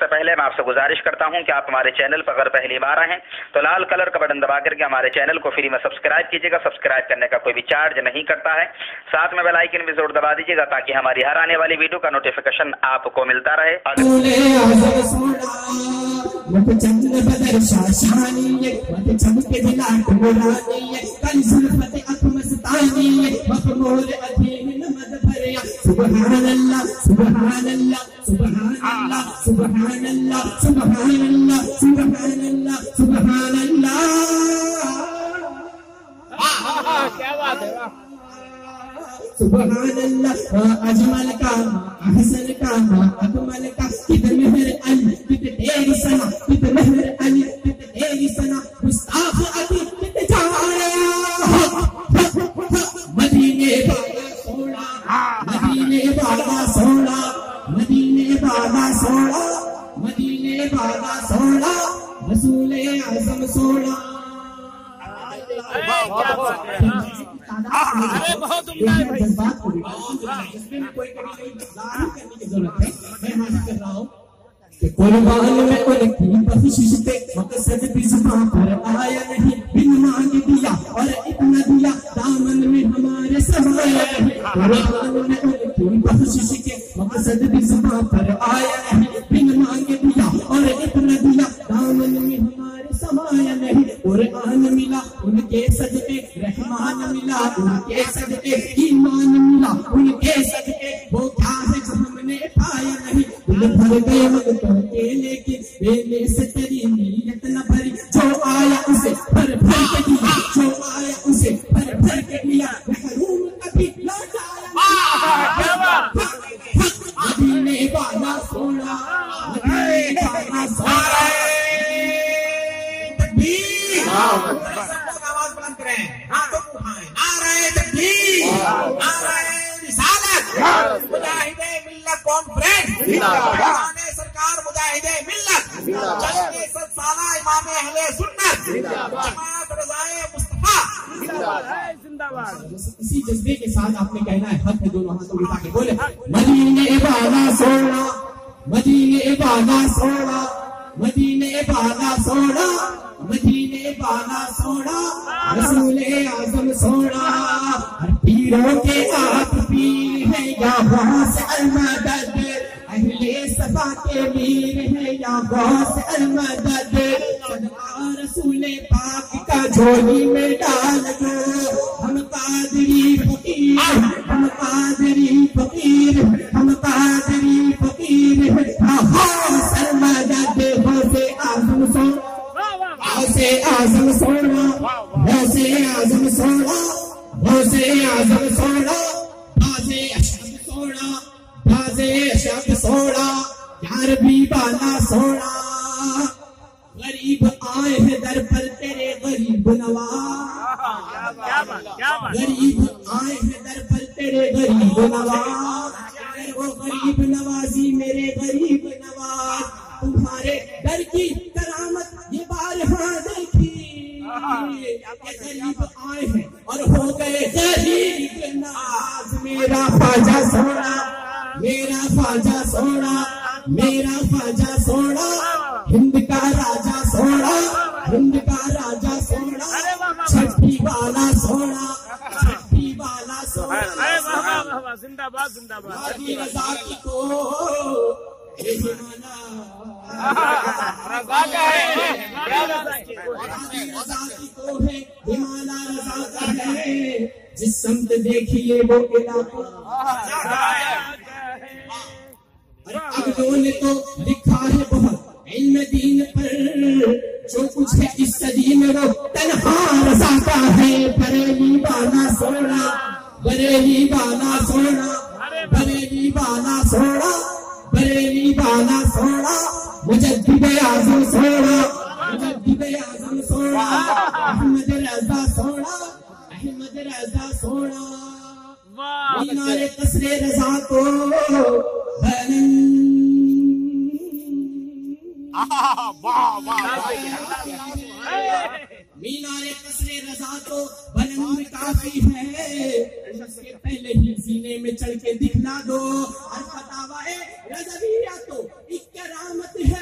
سے پہلے میں آپ سے گزارش کرتا ہوں کہ آپ ہمارے چینل پر اگر پہلی بار آئے ہیں تو لال کلر کا بٹن دبا کر کے ہمارے چینل کو فری میں سبسکرائب کیجیے گا. سبسکرائب کرنے کا کوئی بھی چارج نہیں کرتا ہے. ساتھ میں بیل آئیکن بھی ضرور دبا دیجیے گا تاکہ ہماری ہر آنے والی ویڈیو کا نوٹیفیکیشن آپ کو ملتا رہے. سبحان اللہ سبحان اللہ سبحان اللہ سبحان اللہ سبحان اللہ سبحان اللہ سبحان اللہ. کیا بات ہے. سبحان اللہ اجمل کا احسن کا اکمل کا کتنے مہر علی کتنے تیری سنا کتنے مہر علی کتنے تیری سنا مصطاف علی کتنے جایا مدینے والا سونا مدینے والا سونا مدینے والا سونا مدینے والا سونا رسول اعظم سونا. ارے بہت عمدہ ہے بھائی. اس میں کوئی کمی نہیں کرنے کی ضرورت ہے. میں حاصل کر رہا ہوں کہ قربان میں ان کی بخشش پہ مقصد بھی زبان پر آیا نہیں. بن مانگ دیا اور اتنا دیا دامن میں ہمارے سمایا نہیں. قربان میں ان کی بخشش کے مقصد بھی زبان پر آیا نہیں. بن مانگ دیا اور اتنا دیا دامن میں ہمارے سمایا نہیں. قرآن ملا ان کے صدقے رحمان ملا ان کے صدقے ایمان ملا ان کے صدقے. وہ کیا ہے جو ہم نے پایا نہیں. دل بھر گئے مگر کے لیکن دینے سے تیری نیت نہ بھری. جو آیا اسے بھر بھر کے دیا جو آیا اسے بھر بھر کے دیا. محروم کبھی لوٹ آیا مدینے والا سونا مدینے والا سونا. آواز بلند کریں ہاتھوں کو اٹھائیں. نعرہ تکبیر نعرہ رسالت مجاہد ملت کانفرنس امام سرکار مجاہد ملت جشن 100 سالہ امام اہل سنت جماعت رضائے مصطفیٰ زندہ باد. اسی جذبے کے ساتھ آپ نے کہنا ہے ہاتھ میں دونوں ہاتھوں اٹھا کے بولے مدینے والا سونا مدینے والا سونا مدینے والا سونا مدینے والا سونا رسول اعظم سونا. پیروں کے آپ پیر ہیں یا غوث المدد اہل صفا کے میر ہیں یا غوث المدد. صدقہ رسول پاک کا جھولی میں ڈال دو. ہم قادری فقیر ہم قادری فقیر ہم قادری فقیر غوث المدد غوث اعظم سونا غوث اعظم سونا غوث اعظم سونا غوث اعظم سونا. باز اشرف سونا باز اشرف سونا یاربی والا سونا. غریب آئے ہیں در پر تیرے غریب نواز غریب آئے ہیں در پر تیرے غریب نواز. وہ غریب نوازی میرے غریب نواز تمہارے در کی کرامت یہ بارہا دیکھی. غریب آئے ہیں اور ہو گئے غریب نواز. میرا خواجہ سونا میرا خواجہ سونا میرا خواجہ سونا ہند کا راجا سونا ہند کا راجا سونا. چھٹی والا سونا چھٹی والا سونا. زندہ باد زندہ باد. رضا کی کو رضا کا ہے رضا کی کو ہے ہمانا رضا کا ہے. جس سمت دیکھیے وہ علاقہ. اگلوں نے تو لکھا ہے بہت علم دین پر جو کچھ ہے اس صدی میں وہ تنہا رضا کا ہے. بریلی والا سونا بریلی والا سونا بریلی والا سونا بریلی والا سونا. مجدد اعظم سونا مجدد اعظم سونا احمد رضا سونا احمد رضا سونا. مینار قصر رضا کو مینار قصر رضا تو بلند کافی ہے. اس کے پہلے ہی سینے میں چڑھ کے دکھلا دو. اور فتاوی رضویہ تو ایک کرامت ہے